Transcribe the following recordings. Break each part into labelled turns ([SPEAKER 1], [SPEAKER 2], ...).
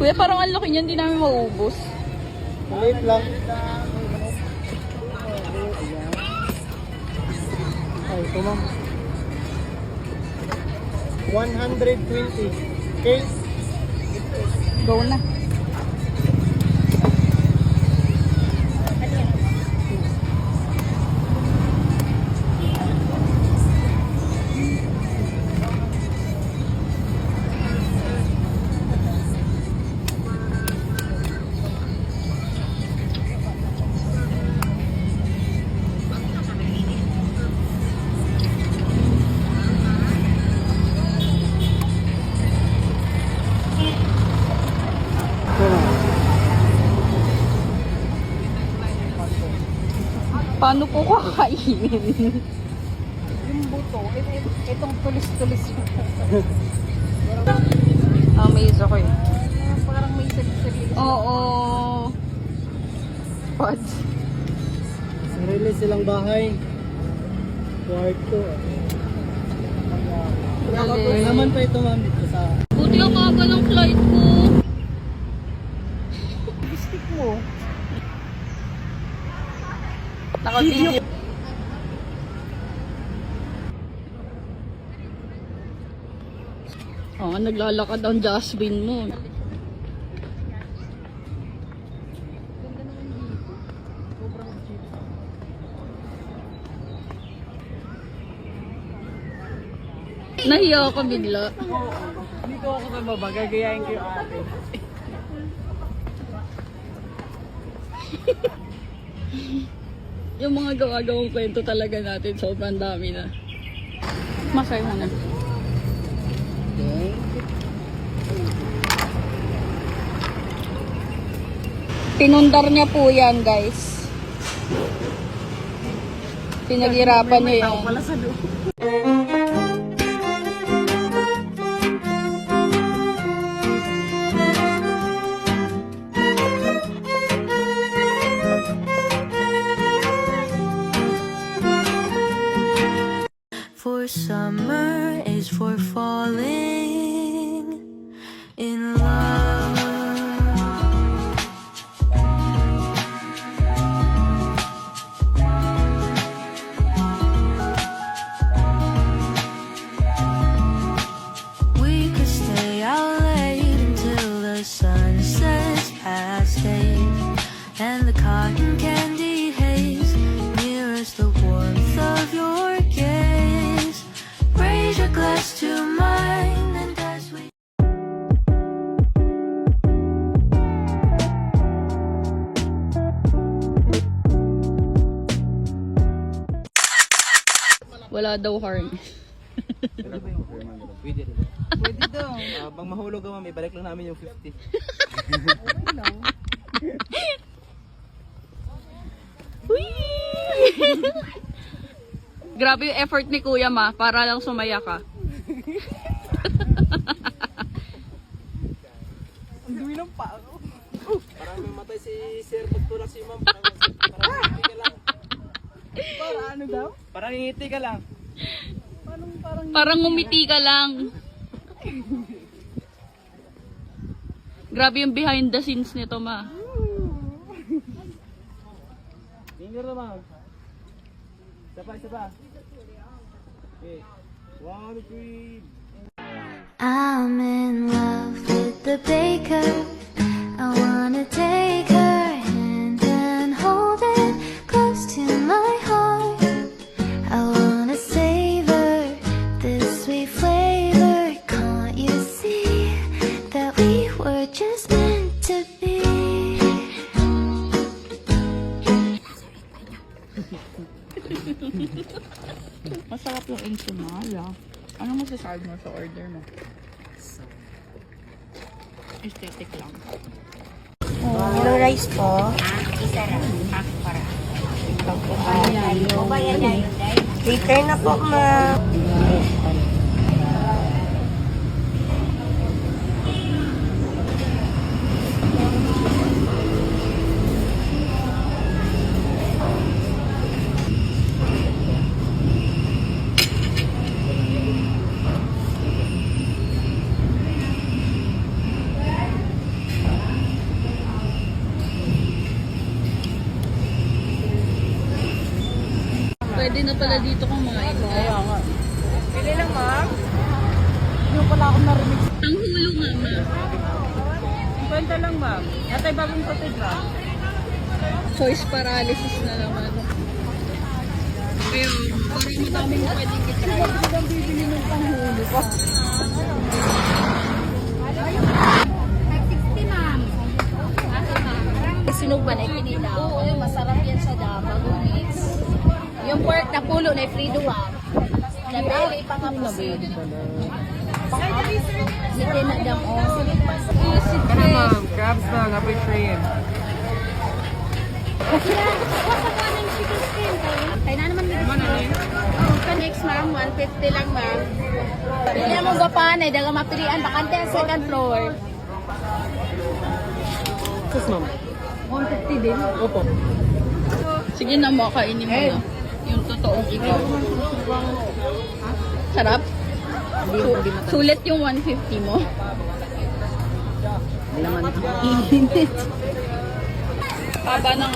[SPEAKER 1] Kuya, parang ang laki niyan, hindi namin mauubos.
[SPEAKER 2] Maliit lang. Ay, ito ma'am. 120. Okay?
[SPEAKER 1] Go na.
[SPEAKER 2] Ito ma'am.
[SPEAKER 1] Paano po kakainin?
[SPEAKER 3] Yung buto, itong tulis-tulis.
[SPEAKER 1] Amaze ako eh.
[SPEAKER 3] Parang may sabi-sabi.
[SPEAKER 1] Oo. Pods.
[SPEAKER 2] Sarili silang bahay. Kwarto. May naman pa ito ma'am dito sa...
[SPEAKER 1] Buti ang aga ng flight ko.
[SPEAKER 3] Stick mo.
[SPEAKER 1] Naka-video. Oh, naglalakad ang Jasmine mo. Nahiya ako bigla.
[SPEAKER 2] Dito ako sa baba, gagayain ko yung ate.
[SPEAKER 1] Yung mga gawa-gawang kwento talaga natin, sobrang dami na. Masay mo na. Pinundar niya po yan, guys. Pinaghirapan niya yan.
[SPEAKER 3] Wala sa loob.
[SPEAKER 4] For summer is for falling in love. We could stay out late until the sun sets past 8, and the cotton candy haze mirrors the warmth of your gaze. Raise your glass to mine, and as we
[SPEAKER 1] Wala daw harm.
[SPEAKER 2] Pwede rin.
[SPEAKER 3] Pwede daw.
[SPEAKER 2] Pag mahulog ka ma'am, ibalik lang namin yung 50.
[SPEAKER 3] Okay lang.
[SPEAKER 1] Grabe yung effort ni Kuya Ma para lang sumaya ka.
[SPEAKER 3] Ang dumi ng pao.
[SPEAKER 2] Parang mamatay si Sir pagtulak si ma'am. Parang ngiti ka lang.
[SPEAKER 3] Para ano daw?
[SPEAKER 2] Parang ngiti ka lang.
[SPEAKER 1] Parang ngumiti ka lang. Grabe yung behind the scenes nito, Ma.
[SPEAKER 2] Finger na ma'am. Isa pa. Okay. 1, 3.
[SPEAKER 4] I'm in love with the baker. I wanna take her hand and hold it close to my heart. I wanna savor this sweet flavor. Can't you see that we were just meant to be?
[SPEAKER 1] Masarap yung enchilada. Anong masasabi mo sa order mo? Aesthetic lang.
[SPEAKER 5] Yellow rice po. Isa lang. Half para. Waiter na po, ma.
[SPEAKER 1] pala dito kumain.
[SPEAKER 3] Kaya nga. Pili lang, ma'am. Hindi ko pala ako narinig.
[SPEAKER 1] Ang hulo nga, ma.
[SPEAKER 3] 50 lang, ma'am. Natay bagong patid, ma'am.
[SPEAKER 1] Choice paralysis na naman. Pero, parang madaming pwedeng itry.
[SPEAKER 3] Ang bibili ng panghulo ko.
[SPEAKER 5] Sinog ba na ikinita? Oo, masarap yan sa Davao mix. Yung pork na pulo na frido ha. Nabili pa nga po siya. Hindi na dam o.
[SPEAKER 3] Ano, ma'am? Crabs na, napay shrimp.
[SPEAKER 5] Kaya na naman dito. Next ma'am, 150 lang ma'am. Pili mo gapan eh, daga mapilian. Bakante ang second floor.
[SPEAKER 3] Sus, ma'am.
[SPEAKER 5] 150 din.
[SPEAKER 3] Opo.
[SPEAKER 1] Sige na mo, kainin mo na. Yung totoong ikaw. Sarap? Sulit yung 150 mo.
[SPEAKER 3] Init.
[SPEAKER 1] Haba ng...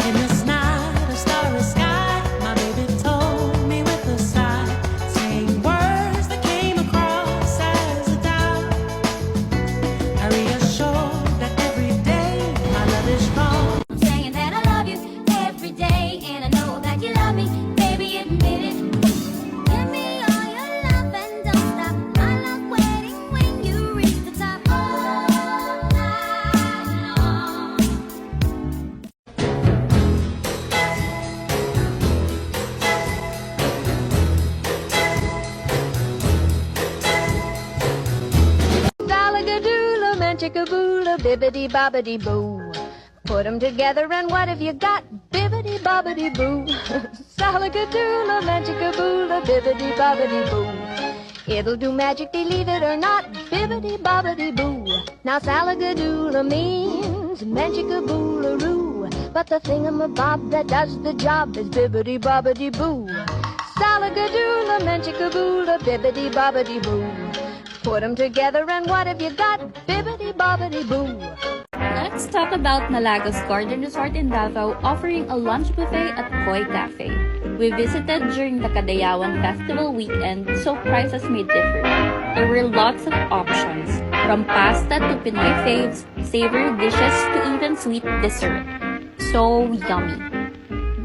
[SPEAKER 6] In this night of starry sky, my baby told me with a sigh, saying words that came across as a doubt. I reassured that every day my love is strong.
[SPEAKER 4] I'm saying that I love you every day, and I know that you love me, baby, admit it. Give me all your love and don't stop. My love waiting when you reach the top. All night long.
[SPEAKER 7] Dalagadoola, manchikaboola, bibbidi bobbidi boo. Put 'em together and what have you got? Bibbidi bobbidi boo. Salagadoola, manchikaboola, bibbidi bobbidi boo. It'll do magic, believe it or not. Bibbidi bobbidi boo. Now salagadoola means manchikaboolaroo. But the thingamabob that does the job is bibbidi bobbidi boo. Salagadoola, manchikaboola, bibbidi bobbidi boo. Put 'em together and what have you got? Bibbidi bobbidi boo.
[SPEAKER 8] Let's talk about Malagos Garden Resort in Davao, offering a lunch buffet at Koi Cafe. We visited during the Kadayawan Festival weekend, so prices may differ. There were lots of options, from pasta to Pinoy faves, savory dishes to even sweet dessert. So yummy.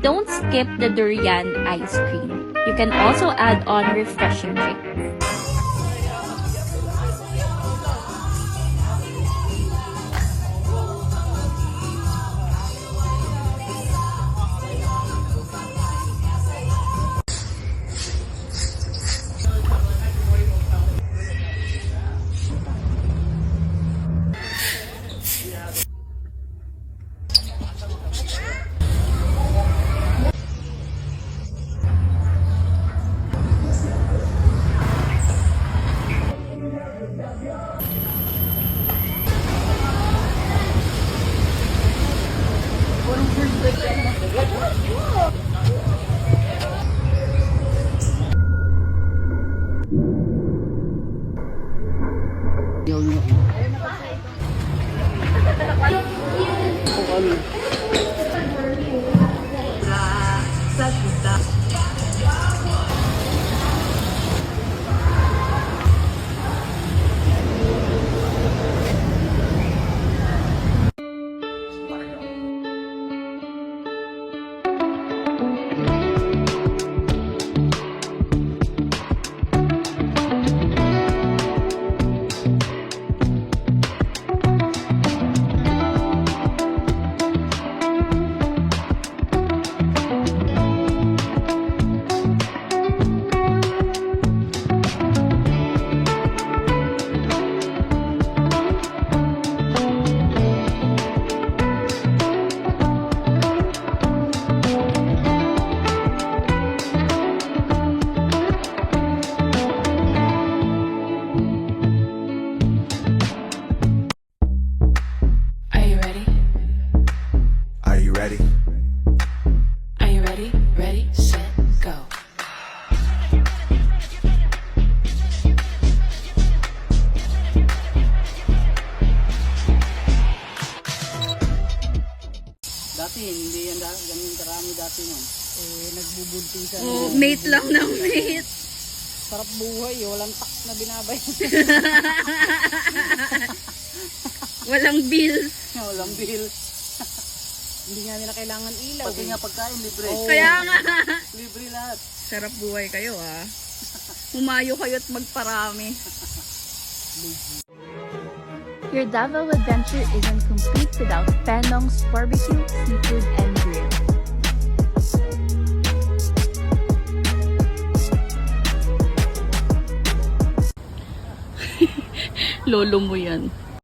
[SPEAKER 8] Don't skip the durian ice cream. You can also add on refreshing drinks.
[SPEAKER 2] dati nun?
[SPEAKER 3] Nagbubuntisan.
[SPEAKER 8] Oh, mate lang ng mate.
[SPEAKER 3] Sarap buhay, walang tax na binabay.
[SPEAKER 8] Walang bills.
[SPEAKER 3] Walang bill. Hindi nga nila kailangan ilaw.
[SPEAKER 2] Pati nga pagkain, libre.
[SPEAKER 8] Kaya nga.
[SPEAKER 2] Libre lahat.
[SPEAKER 8] Sarap buhay kayo Humayo kayo at magparami.
[SPEAKER 7] Your Davao adventure isn't complete without Penong's barbecue, seafood, and grill.
[SPEAKER 8] Lolo mo yan.